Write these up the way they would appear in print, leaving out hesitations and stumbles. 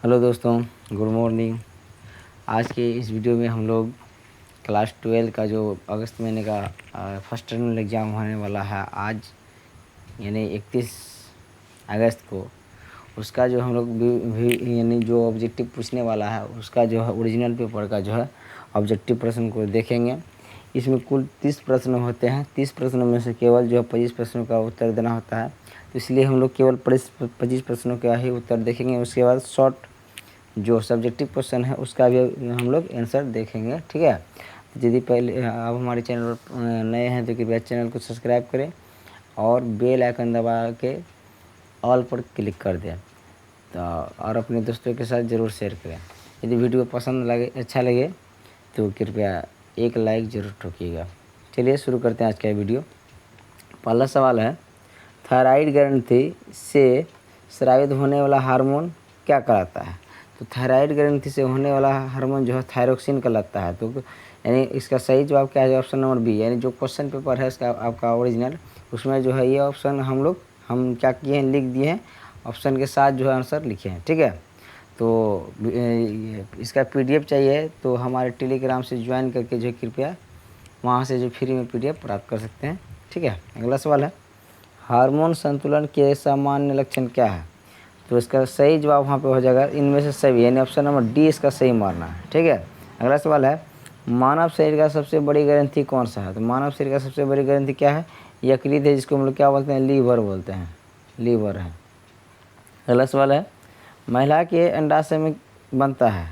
Hello दोस्तों, good morning. आज के इस वीडियो में हम लोग क्लास 12 का जो अगस्त महीने का फर्स्ट टर्मिनल एग्ज़ाम होने वाला है आज, यानी 31 अगस्त को, उसका जो हम लोग भी यानी जो ऑब्जेक्टिव पूछने वाला है उसका जो है ओरिजिनल पेपर का जो है ऑब्जेक्टिव प्रश्न को देखेंगे। इसमें कुल 30 प्रश्न होते हैं। 30 प्रश्नों में से केवल जो है 25 प्रश्नों का उत्तर देना होता है, तो इसलिए हम लोग केवल 25 प्रश्नों का ही उत्तर देखेंगे। उसके बाद शॉर्ट जो सब्जेक्टिव क्वेश्चन है उसका भी हम लोग आंसर देखेंगे, ठीक है। तो यदि पहले आप हमारे चैनल पर नए हैं तो कृपया चैनल को सब्सक्राइब करें और बेल आइकन दबा के ऑल पर क्लिक कर दें, तो और अपने दोस्तों के साथ ज़रूर शेयर करें। यदि वीडियो पसंद लगे, अच्छा लगे, तो कृपया एक लाइक ज़रूर ठोकिएगा। चलिए शुरू करते हैं आज का वीडियो। पहला सवाल है, थायराइड ग्रंथि से स्रावित होने वाला हार्मोन क्या कहलाता है? तो थायराइड ग्रंथि से होने वाला हार्मोन जो है थायरोक्सिन कहलाता है। तो यानी इसका सही जवाब क्या है? Option number B. यानी जो क्वेश्चन पेपर है इसका आपका ओरिजिनल, उसमें जो है ये ऑप्शन हम क्या किए हैं, लिख दिए हैं, ऑप्शन के साथ जो है आंसर लिखे हैं, ठीक है। तो इसका PDF चाहिए तो हमारे टेलीग्राम से ज्वाइन करके जो कृपया वहाँ से जो फ्री में PDF प्राप्त कर सकते हैं, ठीक है। अगला सवाल है, हार्मोन संतुलन के सामान्य लक्षण क्या है? तो इसका सही जवाब वहाँ पे हो जाएगा इनमें से सभी, यानी ऑप्शन नंबर डी इसका सही मानना है, ठीक है। अगला सवाल है, मानव शरीर का सबसे बड़ी ग्रंथि कौन सा है? तो मानव शरीर का सबसे बड़ी ग्रंथि क्या है? यकृत है, जिसको हम लोग क्या बोलते हैं, लीवर बोलते हैं, लीवर है। अगला सवाल है, महिला के अंडाशय में बनता है?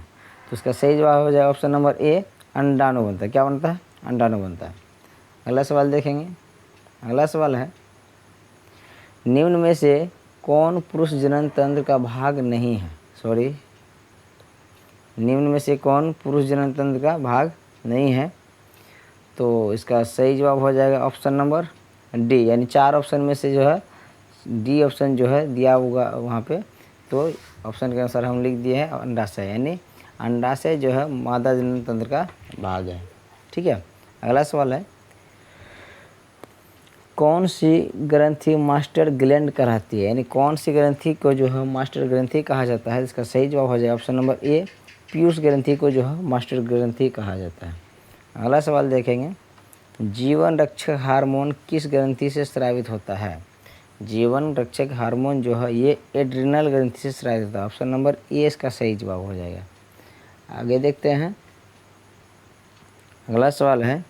तो इसका सही जवाब हो जाएगा ऑप्शन नंबर ए, अंडाणु बनता है। क्या बनता है? अंडाणु बनता है। अगला सवाल देखेंगे। अगला सवाल है, निम्न में से कौन पुरुष जनन तंत्र का भाग नहीं है? निम्न में से कौन पुरुष जनन तंत्र का भाग नहीं है? तो इसका सही जवाब हो जाएगा ऑप्शन नंबर डी, यानी 4 ऑप्शन में से जो है डी ऑप्शन जो है दिया होगा वहाँ पे, तो ऑप्शन के अनुसार हम लिख दिए हैं अंडाशय, यानी अंडाशय जो है मादा जनन तंत्र का भाग है, ठीक है। अगला सवाल है, कौन सी ग्रंथि मास्टर ग्लैंड कहलाती है? यानी कौन सी ग्रंथि को जो है मास्टर ग्रंथि कहा जाता है? इसका सही जवाब हो जाएगा ऑप्शन नंबर ए, पीयूष ग्रंथि को जो है मास्टर ग्रंथि कहा जाता है। अगला सवाल देखेंगे, जीवन रक्षक हार्मोन किस ग्रंथि से स्रावित होता है? जीवन रक्षक हार्मोन जो है ये एड्रिनल ग्रंथि से स्रावित होता है। ऑप्शन नंबर ए इसका सही जवाब हो जाएगा। आगे देखते हैं। अगला सवाल है,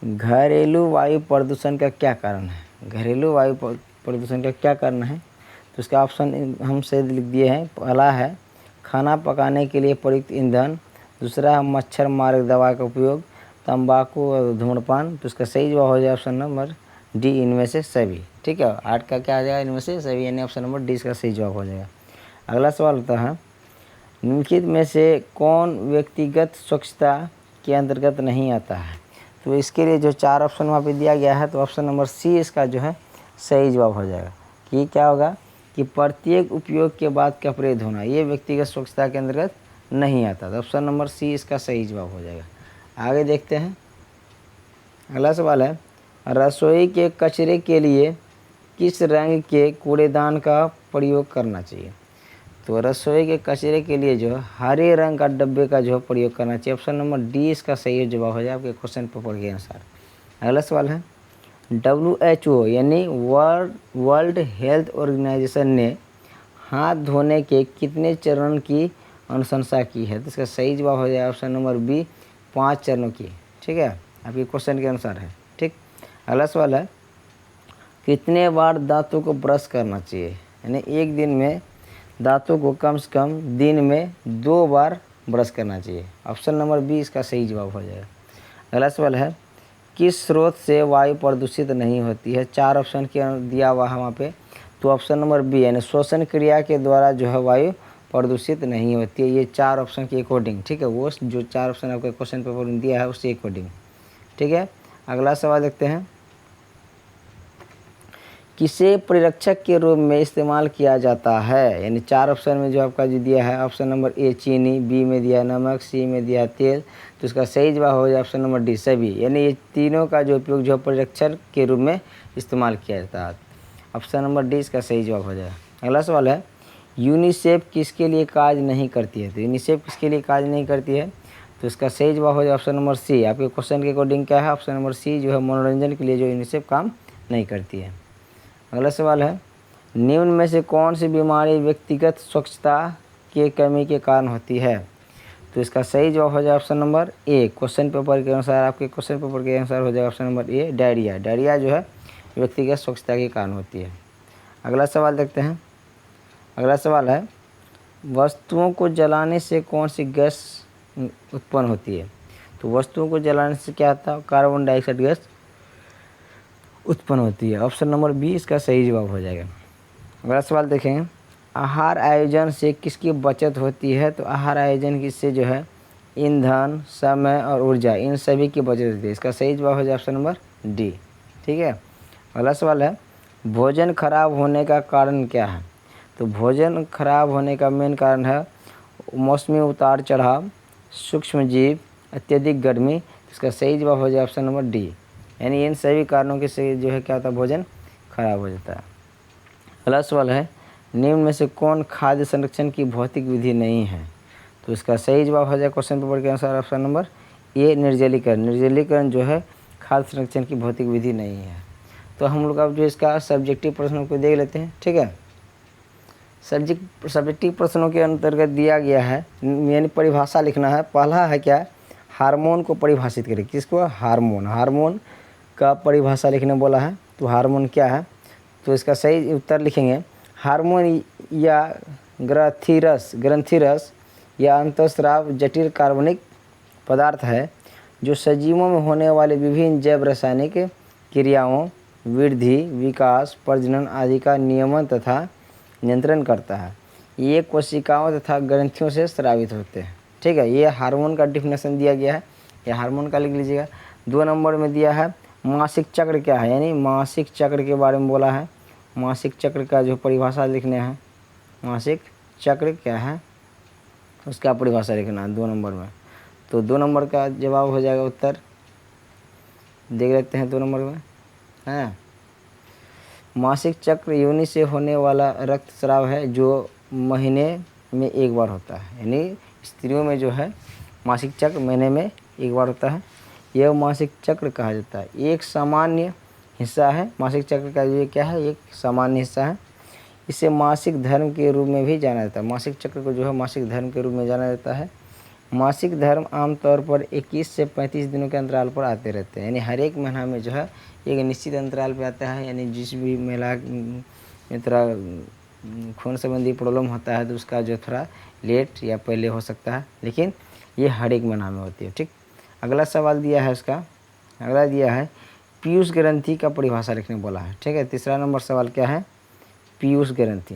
घरेलू वायु प्रदूषण का क्या कारण है? घरेलू वायु प्रदूषण का क्या कारण है? तो इसका ऑप्शन हम सही लिख दिए हैं। पहला है खाना पकाने के लिए प्रयुक्त ईंधन, दूसरा है मच्छर मारक दवा का उपयोग, तंबाकू और धूम्रपान। तो इसका सही जवाब हो जाएगा ऑप्शन नंबर डी, इनमें से सभी, ठीक है। 8 का क्या आ जाएगा? इनमें से सभी, यानी ऑप्शन नंबर डी इसका सही जवाब हो जाएगा। अगला सवाल होता है, निम्नलिखित में से कौन व्यक्तिगत स्वच्छता के अंतर्गत नहीं आता है? तो इसके लिए जो 4 ऑप्शन वहाँ पे दिया गया है, तो ऑप्शन नंबर सी इसका जो है सही जवाब हो जाएगा। कि क्या होगा कि प्रत्येक उपयोग के बाद कपड़े धोना, ये व्यक्तिगत स्वच्छता के अंतर्गत नहीं आता। तो ऑप्शन नंबर सी इसका सही जवाब हो जाएगा। आगे देखते हैं। अगला सवाल है, रसोई के कचरे के लिए किस रंग के कूड़ेदान का प्रयोग करना चाहिए? तो रसोई के कचरे के लिए जो है हरे रंग का डब्बे का जो है प्रयोग करना चाहिए। ऑप्शन नंबर डी इसका सही जवाब हो जाए आपके क्वेश्चन पेपर के अनुसार। अगला सवाल है, WHO यानी वर्ल्ड हेल्थ ऑर्गेनाइजेशन ने हाथ धोने के कितने चरण की अनुशंसा की है? तो इसका सही जवाब हो जाए ऑप्शन नंबर बी, 5 चरणों की, ठीक है, आपके क्वेश्चन के अनुसार है, ठीक। अगला सवाल है, कितने बार दांतों को ब्रश करना चाहिए? यानी एक दिन में दांतों को कम से कम दिन में 2 बार ब्रश करना चाहिए। ऑप्शन नंबर बी इसका सही जवाब हो जाएगा। अगला सवाल है, किस स्रोत से वायु प्रदूषित नहीं होती है? 4 ऑप्शन के दिया हुआ है वहाँ पे, तो ऑप्शन नंबर बी, यानी श्वसन क्रिया के द्वारा जो है वायु प्रदूषित नहीं होती है। ये 4 ऑप्शन के अकॉर्डिंग, ठीक है, वो जो 4 ऑप्शन आपके क्वेश्चन पेपर में दिया है उसके अकॉर्डिंग, ठीक है। अगला सवाल देखते हैं, किसे परिरक्षक के रूप में इस्तेमाल किया जाता है? यानी 4 ऑप्शन में जो आपका जो दिया है, ऑप्शन नंबर ए चीनी, बी में दिया नमक, सी में दिया तेल। तो इसका सही जवाब हो जाए ऑप्शन नंबर डी, सभी, यानी ये तीनों का जो उपयोग जो परिरक्षक के रूप में इस्तेमाल किया जाता है। ऑप्शन नंबर डी इसका सही जवाब हो जाएगा। अगला सवाल है, यूनिसेफ किसके लिए कार्य नहीं करती है? तो यूनिसेफ किसके लिए कार्य नहीं करती है? तो इसका सही जवाब हो जाए ऑप्शन नंबर सी। आपके क्वेश्चन के अकॉर्डिंग क्या है? ऑप्शन नंबर सी जो है मनोरंजन के लिए जो यूनिसेफ काम नहीं करती है। अगला सवाल है, निम्न में से कौन सी बीमारी व्यक्तिगत स्वच्छता के कमी के कारण होती है? तो इसका सही जवाब हो जाए option number A. Question paper के अनुसार, आपके क्वेश्चन पेपर के अनुसार हो जाए option number A, diarrhoea. Diarrhoea जो है व्यक्तिगत स्वच्छता के कारण होती है। अगला सवाल देखते हैं। अगला सवाल है, वस्तुओं को जलाने से कौन सी गैस उत्पन्न होती है? तो वस्तुओं को जलाने से क्या होता है? कार्बन डाइऑक्साइड गैस उत्पन्न होती है। ऑप्शन नंबर बी इसका सही जवाब हो जाएगा। अगला सवाल देखें, आहार आयोजन से किसकी बचत होती है? तो आहार आयोजन किससे जो है ईंधन, समय और ऊर्जा, इन सभी की बचत होती है। इसका सही जवाब हो जाए ऑप्शन नंबर डी। ठीक है। अगला सवाल है, भोजन खराब होने का कारण क्या है? तो भोजन खराब होने का मेन कारण है मौसमी उतार चढ़ाव, सूक्ष्म जीव, अत्यधिक गर्मी। इसका सही जवाब हो जाए ऑप्शन नंबर डी। यानी इन सभी कारणों के से जो है क्या होता है, भोजन खराब हो जाता है। अगला सवाल है, निम्न में से कौन खाद्य संरक्षण की भौतिक विधि नहीं है? तो इसका सही जवाब हो जाए क्वेश्चन पेपर के अनुसार ऑप्शन नंबर ए, निर्जलीकरण। निर्जलीकरण जो है खाद्य संरक्षण की भौतिक विधि नहीं है। तो हम लोग अब जो इसका सब्जेक्टिव प्रश्नों को देख लेते हैं। ठीक है। सब्जेक्टिव प्रश्नों के अंतर्गत दिया गया है, यानी परिभाषा लिखना है। पहला है क्या, हार्मोन को परिभाषित करें। किसको? हार्मोन। हार्मोन का परिभाषा लिखने बोला है। तो हार्मोन क्या है? तो इसका सही उत्तर लिखेंगे, हार्मोन या ग्रंथिरस या अंतःस्राव जटिल कार्बनिक पदार्थ है जो सजीवों में होने वाले विभिन्न जैव रासायनिक क्रियाओं, वृद्धि, विकास, प्रजनन आदि का नियमन तथा नियंत्रण करता है। ये कोशिकाओं तथा ग्रंथियों से स्रावित होते हैं। ठीक है। ये हार्मोन का डिफिनेशन दिया गया है, ये हार्मोन का लिख लीजिएगा। 2 नंबर में दिया है मासिक चक्र क्या है, यानी मासिक चक्र के बारे में बोला है। मासिक चक्र का जो परिभाषा लिखने हैं, मासिक चक्र क्या है उसका परिभाषा लिखना है 2 नंबर में। तो 2 नंबर का जवाब हो जाएगा उत्तर, देख लेते हैं 2 नंबर में है। मासिक चक्र योनि से होने वाला रक्तस्राव है जो महीने में एक बार होता है। यानी स्त्रियों में जो है मासिक चक्र महीने में एक बार होता है। यह मासिक चक्र कहा जाता है। एक सामान्य हिस्सा है मासिक चक्र का, जो क्या है एक सामान्य हिस्सा है। इसे मासिक धर्म के रूप में भी जाना जाता है। मासिक चक्र को जो है मासिक धर्म के रूप में जाना जाता है। मासिक धर्म आमतौर पर 21 से 35 दिनों के अंतराल पर आते रहते हैं। यानी हर एक महीना में जो है एक निश्चित अंतराल पर आता है। यानी जिस भी महिला में थोड़ा खून संबंधी प्रॉब्लम होता है तो उसका जो थोड़ा लेट या पहले हो सकता है, लेकिन ये हर एक महीना में होती है। ठीक। अगला सवाल दिया है उसका, अगला दिया है पीयूष ग्रंथि का परिभाषा लिखने बोला है। ठीक है। तीसरा नंबर सवाल क्या है, पीयूष ग्रंथि।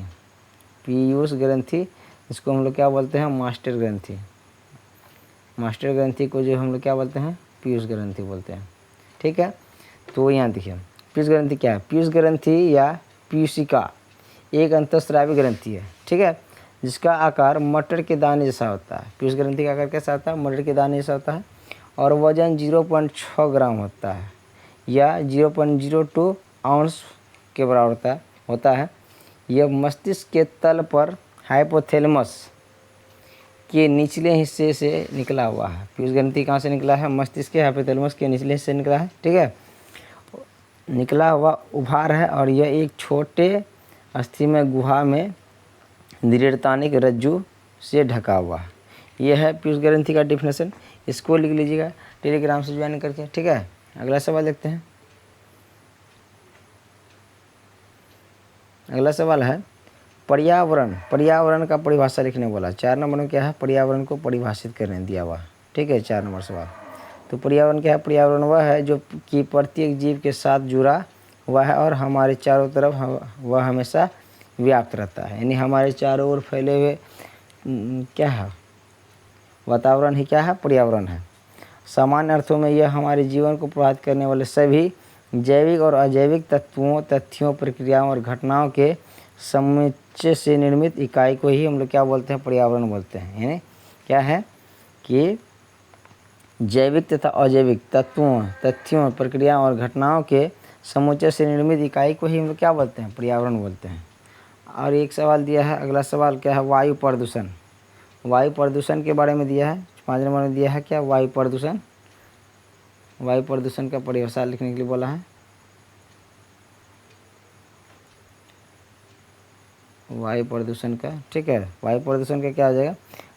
पीयूष ग्रंथि इसको हम लोग क्या बोलते हैं, मास्टर ग्रंथि। मास्टर ग्रंथि को जो हम लोग क्या बोलते हैं, पीयूष ग्रंथि बोलते हैं। ठीक है। तो यहाँ देखिए पीयूष ग्रंथि क्या है। पीयूष ग्रंथि या पीयूषिका एक अंतःस्रावी ग्रंथि है। ठीक है। जिसका आकार मटर के दाने जैसा होता है। पीयूष ग्रंथि का आकार कैसा होता है, मटर के दाने जैसा होता है। और वजन 0.6 ग्राम होता है या 0.02 आउंस के बराबर होता है। यह मस्तिष्क के तल पर हाइपोथैलेमस के निचले हिस्से से निकला हुआ है। पीयूष ग्रंथि कहाँ से निकला है, मस्तिष्क के हाइपोथैलेमस के निचले हिस्से से निकला है। ठीक है। निकला हुआ उभार है और यह एक छोटे अस्थिमय गुहा में दृढ़तानिक रज्जु से ढका हुआ है। यह है पीयूष ग्रंथि का डिफिनेशन। इसको लिख लीजिएगा टेलीग्राम से ज्वाइन करके। ठीक है। अगला सवाल देखते हैं। अगला सवाल है पर्यावरण। पर्यावरण का परिभाषा लिखने बोला। 4 नंबर में क्या है, पर्यावरण को परिभाषित करने दिया हुआ। ठीक है। 4 नंबर सवाल। तो पर्यावरण क्या है, पर्यावरण वह है जो कि प्रत्येक जीव के साथ जुड़ा हुआ है और हमारे चारों तरफ वह हमेशा व्याप्त रहता है। यानी हमारे चारों ओर फैले हुए क्या है, वातावरण ही क्या है, पर्यावरण है। सामान्य अर्थों में यह हमारे जीवन को प्रभावित करने वाले सभी जैविक और अजैविक तत्वों, तथ्यों, प्रक्रियाओं और घटनाओं के समुच्चय से निर्मित इकाई को ही हम लोग क्या बोलते हैं, पर्यावरण बोलते हैं। यानी क्या है कि जैविक तथा अजैविक तत्वों, तथ्यों, प्रक्रियाओं और घटनाओं के समुच्चय से निर्मित इकाई को ही हम लोग क्या बोलते हैं, पर्यावरण बोलते हैं। और एक सवाल दिया है, अगला सवाल क्या है, वायु प्रदूषण। वायु प्रदूषण के बारे में दिया है। 5 नंबर में दिया है क्या, वायु प्रदूषण। वायु प्रदूषण का परिभाषा लिखने के लिए बोला है। वायु प्रदूषण का, ठीक है, वायु प्रदूषण का क्या आ जाएगा,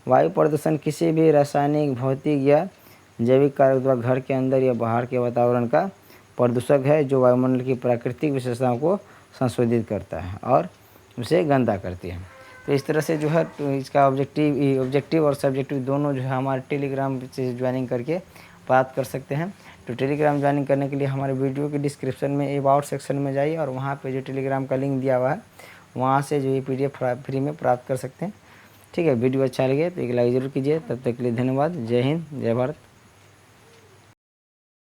वायु प्रदूषण किसी भी रासायनिक, भौतिक या जैविक कारक द्वारा घर के अंदर या बाहर के वातावरण का प्रदूषक है जो वायुमंडल की प्राकृतिक विशेषताओं को संशोधित करता है और उसे गंदा करती है। तो इस तरह से जो है तो इसका ऑब्जेक्टिव और सब्जेक्टिव दोनों जो है हमारे टेलीग्राम से ज्वाइनिंग करके प्राप्त कर सकते हैं। तो टेलीग्राम ज्वाइनिंग करने के लिए हमारे वीडियो के डिस्क्रिप्शन में अबाउट सेक्शन में जाइए और वहाँ पे जो टेलीग्राम का लिंक दिया हुआ है वहाँ से जो ये PDF फ्री में प्राप्त कर सकते हैं। ठीक है, वीडियो अच्छा लगे तो एक लाइक ज़रूर कीजिए। तब तक के लिए धन्यवाद। जय हिंद, जय भारत।